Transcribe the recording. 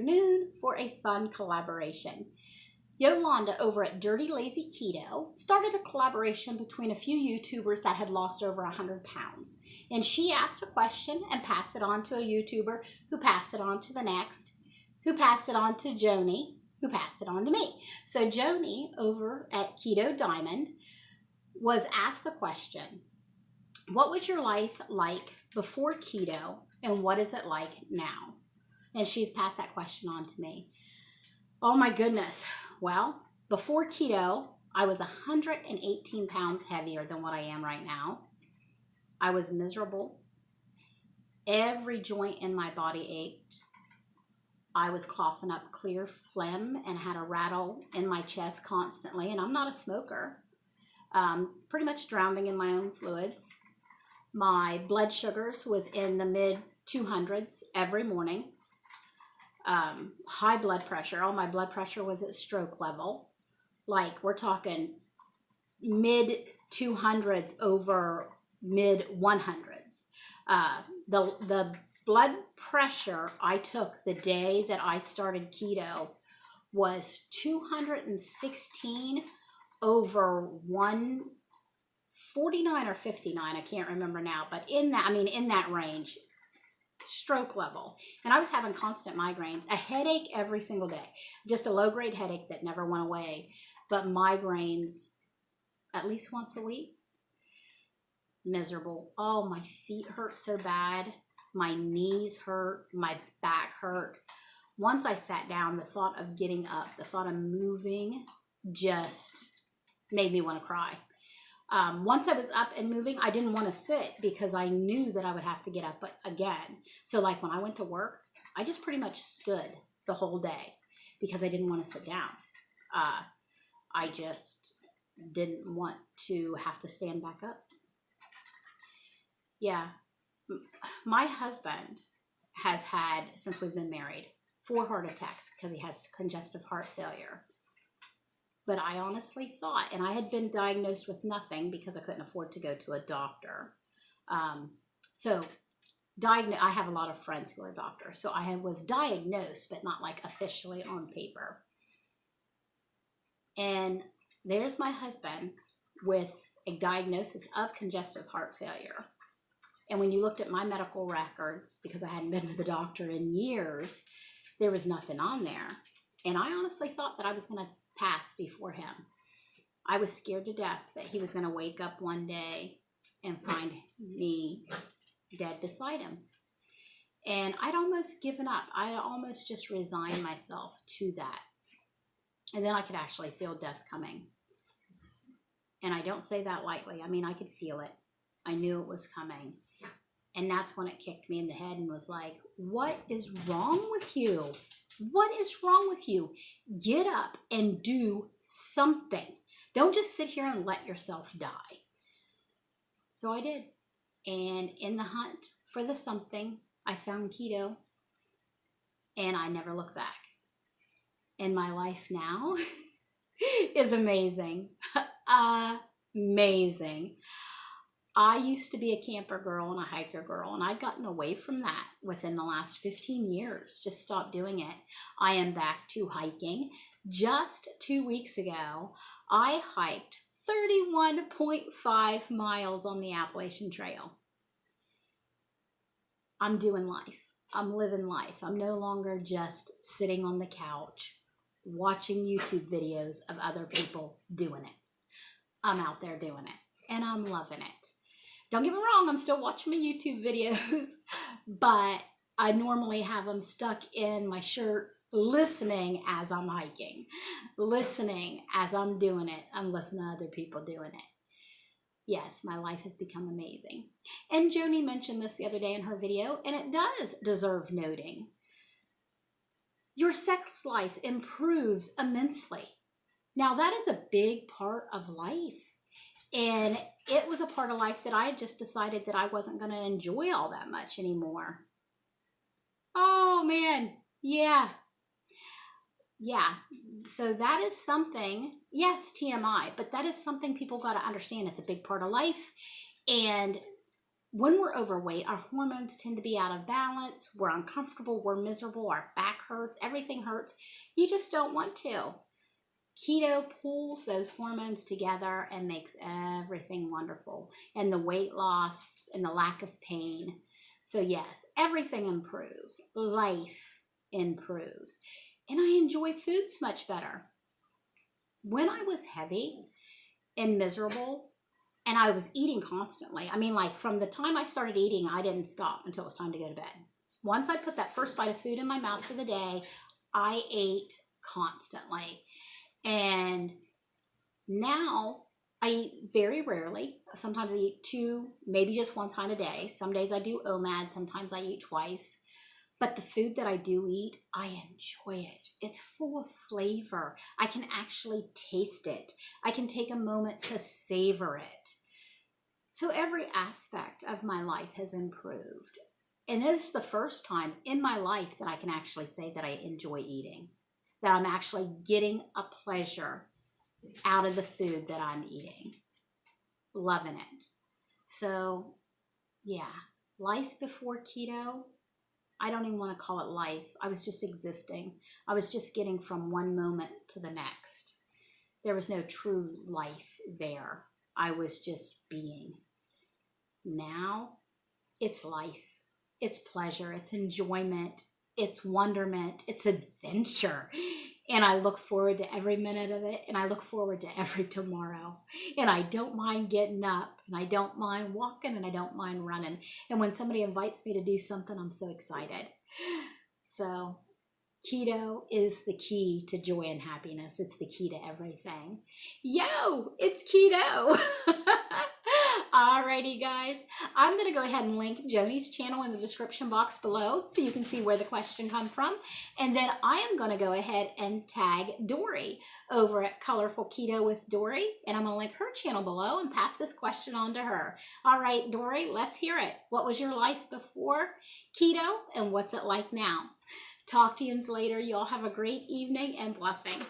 afternoon for a fun collaboration. Yolanda over at Dirty Lazy Keto started a collaboration between a few YouTubers that had lost over 100 pounds. And she asked a question and passed it on to a YouTuber who passed it on to the next, who passed it on to Joanie, who passed it on to me. So Joanie over at Keto Diamond was asked the question, what was your life like before keto and what is it like now? And she's passed that question on to me. Oh my goodness. Well, before keto, I was 118 pounds heavier than what I am right now. I was miserable. Every joint in my body ached. I was coughing up clear phlegm and had a rattle in my chest constantly. And I'm not a smoker. Pretty much drowning in my own fluids. My blood sugars was in the mid 200s every morning. High blood pressure. Oh, my blood pressure was at stroke level. Like we're talking mid 200s over mid 100s. The blood pressure I took the day that I started keto was 216 over 149 or 59. I can't remember now, but in that range. Stroke level. And I was having constant migraines, a headache every single day, just a low-grade headache that never went away, but migraines at least once a week. Miserable. Oh, my feet hurt so bad. My knees hurt. My back hurt. Once I sat down, the thought of getting up, the thought of moving just made me want to cry. Once I was up and moving, I didn't want to sit because I knew that I would have to get up again. So like when I went to work, I just pretty much stood the whole day because I didn't want to sit down. I just didn't want to have to stand back up. Yeah. My husband has had, since we've been married, 4 heart attacks because he has congestive heart failure. But I honestly thought, and I had been diagnosed with nothing because I couldn't afford to go to a doctor. I have a lot of friends who are doctors. So I was diagnosed, but not like officially on paper. And there's my husband with a diagnosis of congestive heart failure. And when you looked at my medical records, because I hadn't been to the doctor in years, there was nothing on there. And I honestly thought that I was going to pass before him. I was scared to death that he was going to wake up one day and find me dead beside him. And I'd almost given up. I almost just resigned myself to that. And then I could actually feel death coming. And I don't say that lightly. I mean, I could feel it. I knew it was coming. And that's when it kicked me in the head and was like, what is wrong with you? What is wrong with you? Get up and do something. Don't just sit here and let yourself die. So I did. And in the hunt for the something, I found keto. And I never looked back. And my life now is amazing. Amazing. I used to be a camper girl and a hiker girl, and I'd gotten away from that within the last 15 years. Just stopped doing it. I am back to hiking. Just 2 weeks ago, I hiked 31.5 miles on the Appalachian Trail. I'm doing life. I'm living life. I'm no longer just sitting on the couch watching YouTube videos of other people doing it. I'm out there doing it, and I'm loving it. Don't get me wrong, I'm still watching my YouTube videos, but I normally have them stuck in my shirt listening as I'm hiking, listening as I'm doing it. I'm listening to other people doing it. Yes, my life has become amazing. And Joanie mentioned this the other day in her video, and it does deserve noting. Your sex life improves immensely. Now, that is a big part of life. And it was a part of life that I had just decided that I wasn't going to enjoy all that much anymore. Oh, man. Yeah. Yeah. So that is something, yes, TMI, but that is something people got to understand. It's a big part of life. And when we're overweight, our hormones tend to be out of balance. We're uncomfortable. We're miserable. Our back hurts. Everything hurts. You just don't want to. Keto pulls those hormones together and makes everything wonderful. And the weight loss and the lack of pain. So yes, everything improves. Life improves. And I enjoy foods much better. When I was heavy and miserable, and I was eating constantly. I mean, like from the time I started eating, I didn't stop until it was time to go to bed. Once I put that first bite of food in my mouth for the day, I ate constantly. And now I eat very rarely. Sometimes I eat 2, maybe just 1 time a day. Some days I do OMAD, sometimes I eat twice. But the food that I do eat, I enjoy it. It's full of flavor. I can actually taste it. I can take a moment to savor it. So every aspect of my life has improved. And it's the first time in my life that I can actually say that I enjoy eating, that I'm actually getting a pleasure out of the food that I'm eating. Loving it. So yeah, life before keto, I don't even want to call it life. I was just existing. I was just getting from one moment to the next. There was no true life there. I was just being. Now, it's life. It's pleasure. It's enjoyment. It's wonderment. It's adventure. And I look forward to every minute of it. And I look forward to every tomorrow. And I don't mind getting up. And I don't mind walking. And I don't mind running. And when somebody invites me to do something, I'm so excited. So keto is the key to joy and happiness. It's the key to everything. Yo, it's keto. Alrighty, guys. I'm going to go ahead and link Joanie's channel in the description box below so you can see where the question comes from. And then I am going to go ahead and tag Dori over at Colourful Keto with Dori. And I'm going to link her channel below and pass this question on to her. All right, Dori, let's hear it. What was your life before keto and what's it like now? Talk to you later. Y'all have a great evening and blessings.